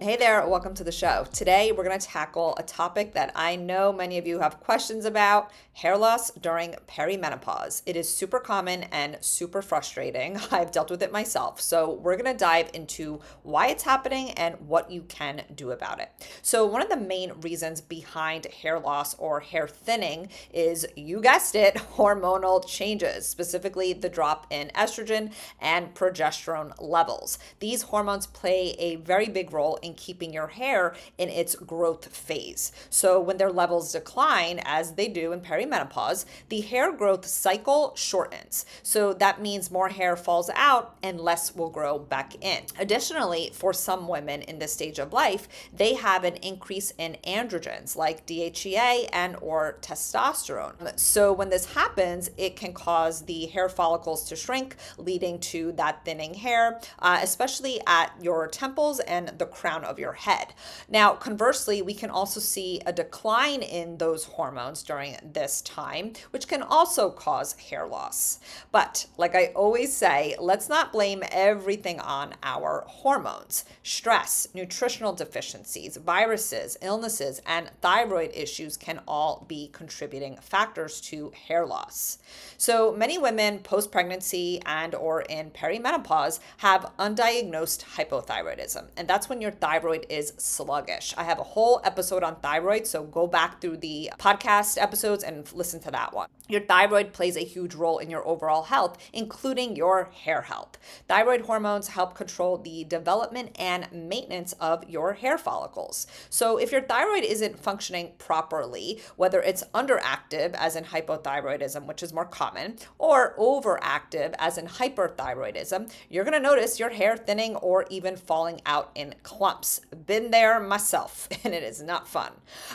Hey there, welcome to the show. Today we're going to tackle a topic that I know many of you have questions about, hair loss during perimenopause. It is super common and super frustrating. I've dealt with it myself. So we're going to dive into why it's happening and what you can do about it. So one of the main reasons behind hair loss or hair thinning is, you guessed it, hormonal changes, specifically the drop in estrogen and progesterone levels. These hormones play a very big role in keeping your hair in its growth phase. So when their levels decline, as they do in perimenopause, the hair growth cycle shortens. So that means more hair falls out and less will grow back in. Additionally, for some women in this stage of life, they have an increase in androgens like DHEA and or testosterone. So when this happens, it can cause the hair follicles to shrink, leading to that thinning hair, especially at your temples and the crown of your head. Now, conversely, we can also see a decline in those hormones during this time, which can also cause hair loss. But like I always say, let's not blame everything on our hormones. Stress, nutritional deficiencies, viruses, illnesses, and thyroid issues can all be contributing factors to hair loss. So many women post-pregnancy and or in perimenopause have undiagnosed hypothyroidism, and that's when your thyroid is sluggish. I have a whole episode on thyroid, so go back through the podcast episodes and listen to that one. Your thyroid plays a huge role in your overall health, including your hair health. Thyroid hormones help control the development and maintenance of your hair follicles. So if your thyroid isn't functioning properly, whether it's underactive, as in hypothyroidism, which is more common, or overactive, as in hyperthyroidism, you're going to notice your hair thinning or even falling out in clumps. Been there myself, and it is not fun.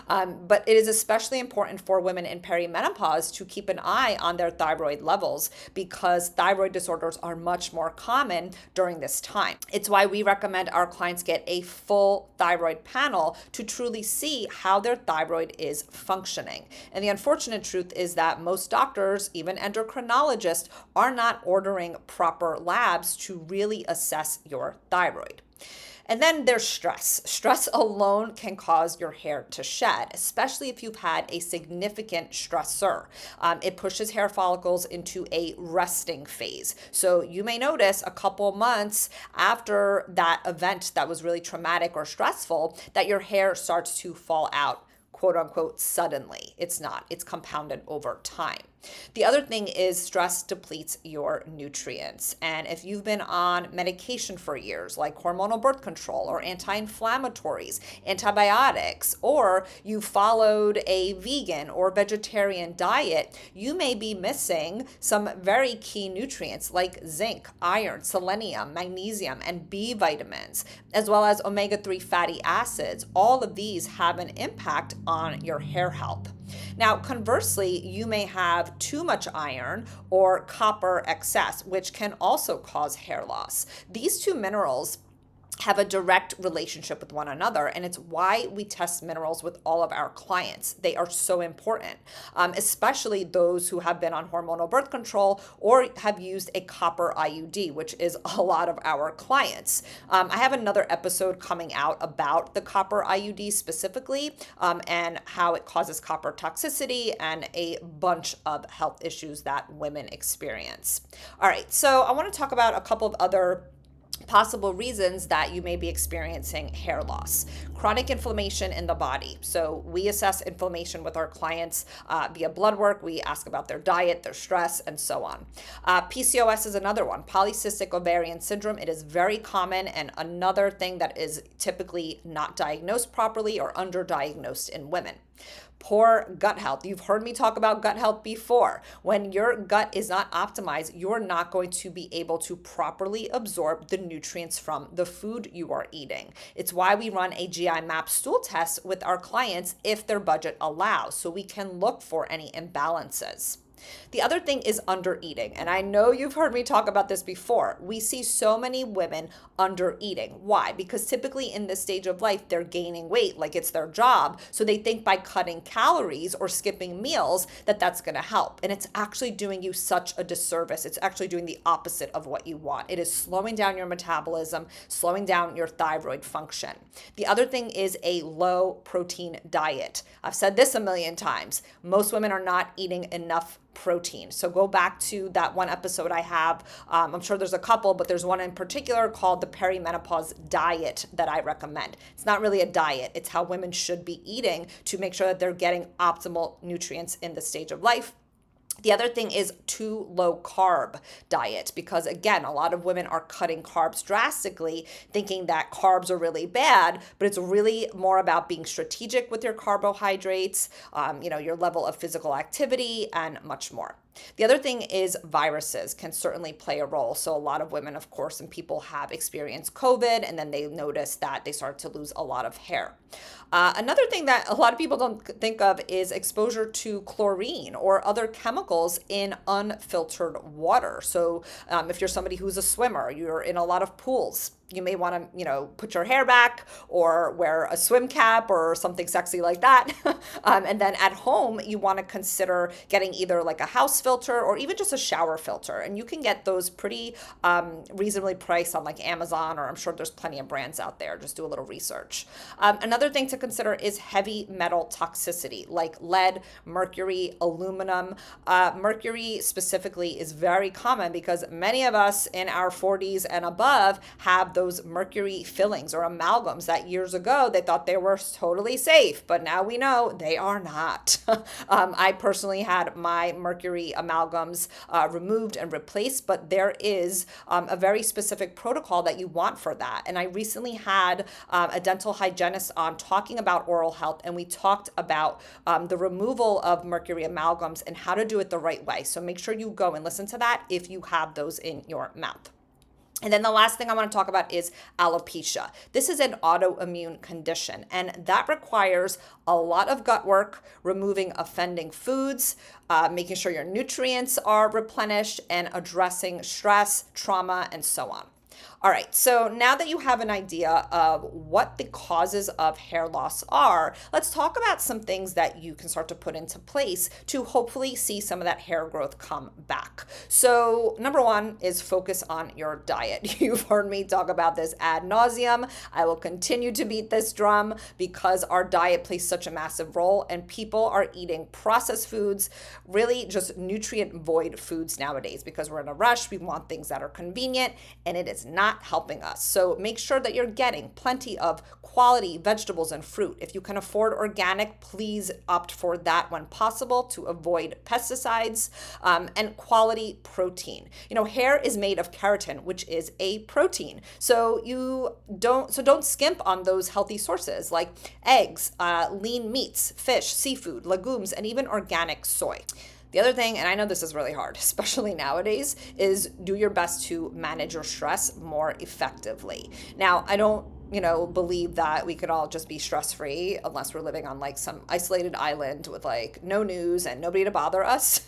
But it is especially important for women in perimenopause to keep an eye on their thyroid levels, because thyroid disorders are much more common during this time. It's why we recommend our clients get a full thyroid panel to truly see how their thyroid is functioning. And the unfortunate truth is that most doctors, even endocrinologists, are not ordering proper labs to really assess your thyroid. And then there's stress. Stress alone can cause your hair to shed, especially if you've had a significant stressor. It pushes hair follicles into a resting phase. So you may notice a couple months after that event that was really traumatic or stressful that your hair starts to fall out, quote unquote, suddenly. It's not. It's compounded over time. The other thing is stress depletes your nutrients. And if you've been on medication for years, like hormonal birth control or anti-inflammatories, antibiotics, or you followed a vegan or vegetarian diet, you may be missing some very key nutrients like zinc, iron, selenium, magnesium, and B vitamins, as well as omega-3 fatty acids. All of these have an impact on your hair health. Now, conversely, you may have too much iron or copper excess, which can also cause hair loss. These two minerals have a direct relationship with one another, and it's why we test minerals with all of our clients. They are so important, especially those who have been on hormonal birth control or have used a copper IUD, which is a lot of our clients. I have another episode coming out about the copper IUD specifically, and how it causes copper toxicity and a bunch of health issues that women experience. All right, so I want to talk about a couple of other possible reasons that you may be experiencing hair loss. Chronic inflammation in the body. So we assess inflammation with our clients via blood work. We ask about their diet, their stress, and so on. PCOS is another one, polycystic ovarian syndrome. It is very common and another thing that is typically not diagnosed properly or underdiagnosed in women. Poor gut health. You've heard me talk about gut health before. When your gut is not optimized, you're not going to be able to properly absorb the nutrients from the food you are eating. It's why we run a GI map stool test with our clients if their budget allows, so we can look for any imbalances. The other thing is under eating. And I know you've heard me talk about this before. We see so many women under eating. Why? Because typically in this stage of life, they're gaining weight like it's their job. So they think by cutting calories or skipping meals that that's going to help. And it's actually doing you such a disservice. It's actually doing the opposite of what you want. It is slowing down your metabolism, slowing down your thyroid function. The other thing is a low protein diet. I've said this a million times. Most women are not eating enough protein. So go back to that one episode I have. I'm sure there's a couple, but there's one in particular called the Perimenopause diet that I recommend. It's not really a diet. It's how women should be eating to make sure that they're getting optimal nutrients in this stage of life. The other thing is too low carb diet, because again, a lot of women are cutting carbs drastically, thinking that carbs are really bad, but it's really more about being strategic with your carbohydrates, your level of physical activity, and much more. The other thing is viruses can certainly play a role. So a lot of women, of course, and people have experienced COVID, and then they notice that they start to lose a lot of hair. Another thing that a lot of people don't think of is exposure to chlorine or other chemicals in unfiltered water. So if you're somebody who's a swimmer, you're in a lot of pools, you may want to, put your hair back or wear a swim cap or something sexy like that. And then at home, you want to consider getting either like a house filter or even just a shower filter. And you can get those pretty reasonably priced on like Amazon, or I'm sure there's plenty of brands out there. Just do a little research. Another thing to consider is heavy metal toxicity like lead, mercury, aluminum. Mercury specifically is very common because many of us in our 40s and above have those mercury fillings or amalgams that years ago they thought they were totally safe, but now we know they are not. I personally had my mercury amalgams removed and replaced, but there is a very specific protocol that you want for that. And I recently had a dental hygienist on talking about oral health, and we talked about the removal of mercury amalgams and how to do it the right way. So make sure you go and listen to that if you have those in your mouth. And then the last thing I want to talk about is alopecia. This is an autoimmune condition, and that requires a lot of gut work, removing offending foods, making sure your nutrients are replenished, and addressing stress, trauma, and so on. All right, so now that you have an idea of what the causes of hair loss are, let's talk about some things that you can start to put into place to hopefully see some of that hair growth come back. So number one is focus on your diet. You've heard me talk about this ad nauseum. I will continue to beat this drum because our diet plays such a massive role, and people are eating processed foods, really just nutrient void foods nowadays because we're in a rush. We want things that are convenient, and it is not helping us. So make sure that you're getting plenty of quality vegetables and fruit. If you can afford organic, please opt for that when possible to avoid pesticides, and quality protein. Hair is made of keratin, which is a protein. So don't skimp on those healthy sources like eggs, lean meats, fish, seafood, legumes, and even organic soy. The other thing, and I know this is really hard, especially nowadays, is do your best to manage your stress more effectively. Now, I don't believe that we could all just be stress-free unless we're living on like some isolated island with like no news and nobody to bother us.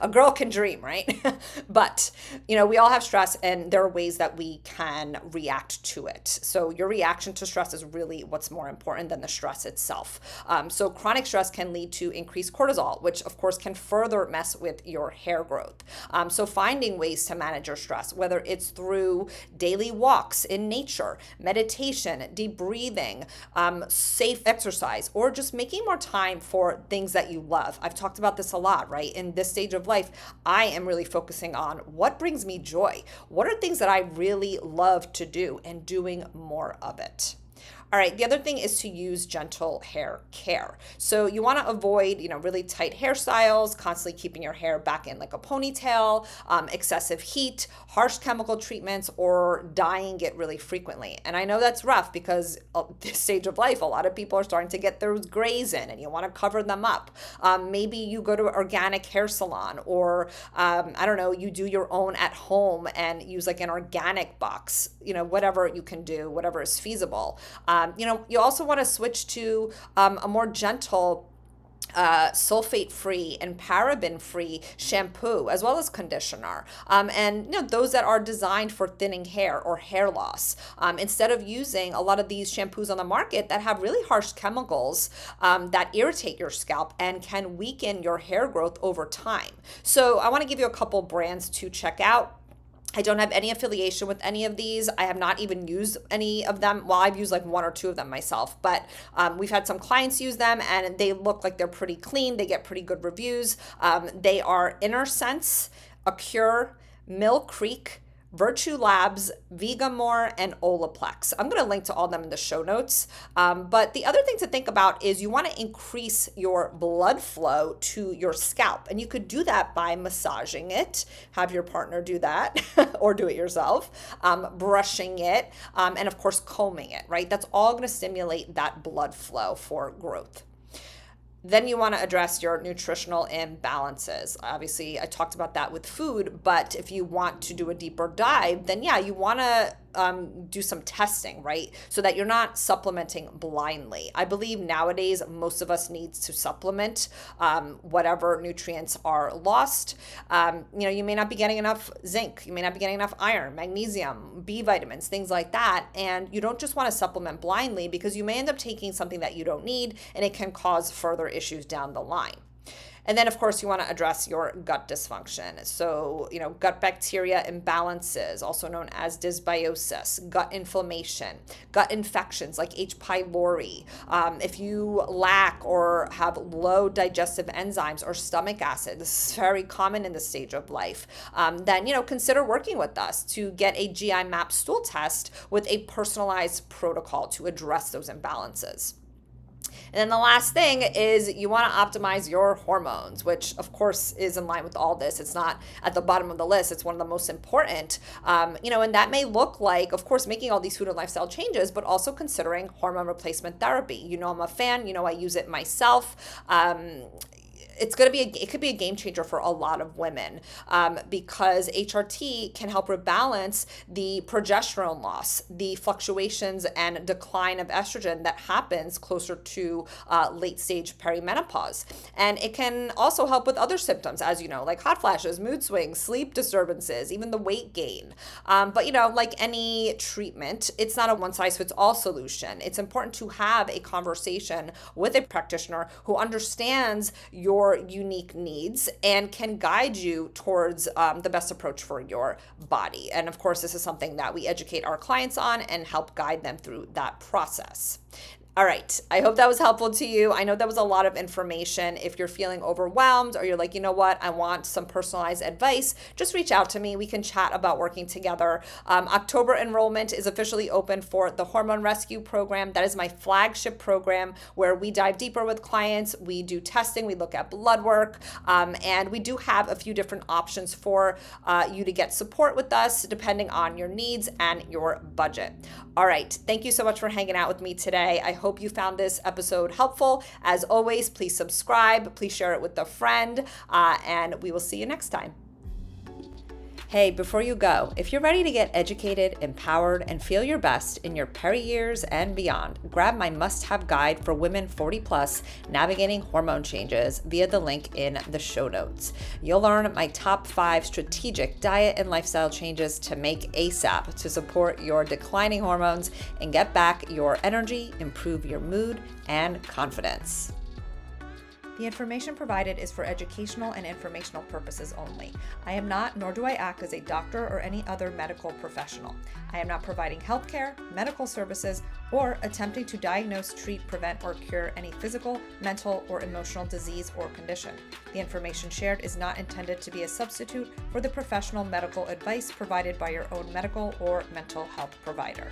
A girl can dream, right? But, we all have stress, and there are ways that we can react to it. So your reaction to stress is really what's more important than the stress itself. So chronic stress can lead to increased cortisol, which of course can further mess with your hair growth. So finding ways to manage your stress, whether it's through daily walks in nature, meditation, deep breathing, safe exercise, or just making more time for things that you love. I've talked about this a lot, right? In this stage of life, I am really focusing on what brings me joy. What are things that I really love to do, and doing more of it. All right, the other thing is to use gentle hair care. So you want to avoid, really tight hairstyles, constantly keeping your hair back in like a ponytail, excessive heat, harsh chemical treatments, or dyeing it really frequently. And I know that's rough because at this stage of life, a lot of people are starting to get those grays in, and you want to cover them up. Maybe you go to an organic hair salon, or you do your own at home and use like an organic box, whatever you can do, whatever is feasible. You also want to switch to a more gentle sulfate-free and paraben-free shampoo, as well as conditioner. And those that are designed for thinning hair or hair loss. Instead of using a lot of these shampoos on the market that have really harsh chemicals that irritate your scalp and can weaken your hair growth over time. So I want to give you a couple brands to check out. I don't have any affiliation with any of these. I have not even used any of them. Well, I've used like one or two of them myself, but we've had some clients use them and they look like they're pretty clean. They get pretty good reviews. They are Inner Sense, Acure, Mill Creek, Virtue Labs, Vegamore, and Olaplex. I'm going to link to all of them in the show notes. But the other thing to think about is you want to increase your blood flow to your scalp. And you could do that by massaging it, have your partner do that, or do it yourself, brushing it, and of course, combing it, right? That's all going to stimulate that blood flow for growth. Then you want to address your nutritional imbalances. Obviously, I talked about that with food, but if you want to do a deeper dive, then yeah, you want to do some testing, right? So that you're not supplementing blindly. I believe nowadays, most of us needs to supplement whatever nutrients are lost. You may not be getting enough zinc. You may not be getting enough iron, magnesium, B vitamins, things like that. And you don't just want to supplement blindly because you may end up taking something that you don't need and it can cause further issues down the line. And then, of course, you want to address your gut dysfunction. So, gut bacteria imbalances, also known as dysbiosis, gut inflammation, gut infections like H. pylori. If you lack or have low digestive enzymes or stomach acid, this is very common in this stage of life, then, consider working with us to get a GI map stool test with a personalized protocol to address those imbalances. And then the last thing is you want to optimize your hormones, which of course is in line with all this. It's not at the bottom of the list. It's one of the most important, and that may look like, of course, making all these food and lifestyle changes, but also considering hormone replacement therapy. I'm a fan, I use it myself. It could be a game changer for a lot of women because HRT can help rebalance the progesterone loss, the fluctuations and decline of estrogen that happens closer to late stage perimenopause. And it can also help with other symptoms, as you know, like hot flashes, mood swings, sleep disturbances, even the weight gain. But like any treatment, it's not a one size fits all solution. It's important to have a conversation with a practitioner who understands your unique needs and can guide you towards the best approach for your body. And of course, this is something that we educate our clients on and help guide them through that process. All right. I hope that was helpful to you. I know that was a lot of information. If you're feeling overwhelmed or you're like, I want some personalized advice, just reach out to me. We can chat about working together. October enrollment is officially open for the Hormone Rescue program. That is my flagship program where we dive deeper with clients. We do testing. We look at blood work. And we do have a few different options for you to get support with us depending on your needs and your budget. All right. Thank you so much for hanging out with me today. I hope you found this episode helpful. As always, please subscribe, please share it with a friend, and we will see you next time. Hey, before you go, if you're ready to get educated, empowered, and feel your best in your peri years and beyond, grab my must-have guide for women 40 plus navigating hormone changes via the link in the show notes. You'll learn my top 5 strategic diet and lifestyle changes to make ASAP to support your declining hormones and get back your energy, improve your mood, and confidence. The information provided is for educational and informational purposes only. I am not, nor do I act as a doctor or any other medical professional. I am not providing healthcare, medical services, or attempting to diagnose, treat, prevent, or cure any physical, mental, or emotional disease or condition. The information shared is not intended to be a substitute for the professional medical advice provided by your own medical or mental health provider.